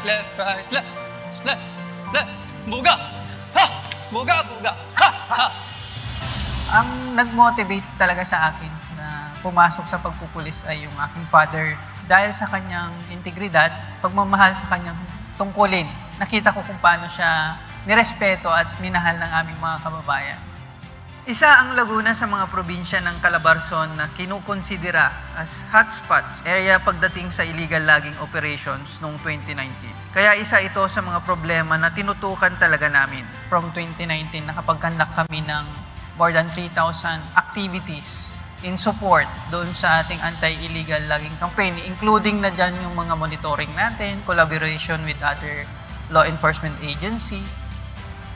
right, left, left, left, buga! Ha! Buga, buga! Ha! Ha! Ang nag-motivate talaga sa akin na pumasok sa pagpupulis ay yung aking father. Dahil sa kanyang integridad, pagmamahal sa kanyang tungkulin, nakita ko kung paano siya nirespeto at minahal ng aming mga kababayan. Isa ang Laguna sa mga probinsya ng Calabarzon na kinukonsidera as hotspots, area pagdating sa illegal logging operations noong 2019. Kaya isa ito sa mga problema na tinutukan talaga namin. From 2019, nakapag-conduct kami ng more than 3,000 activities in support doon sa ating anti-illegal logging campaign, including na dyan yung mga monitoring natin, collaboration with other law enforcement agency.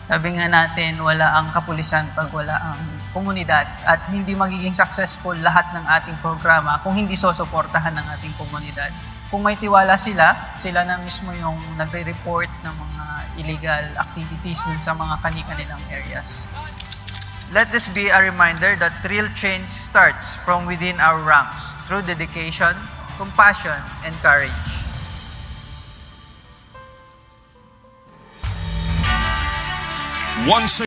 Sabi nga natin, wala ang kapulisan pag wala ang komunidad at hindi magiging successful lahat ng ating programa kung hindi susuportahan ng ating komunidad. Kung may tiwala sila, sila na mismo yung nagre-report ng mga illegal activities sa mga kani-kanilang areas. Let this be a reminder that real change starts from within our ranks through dedication, compassion, and courage. Once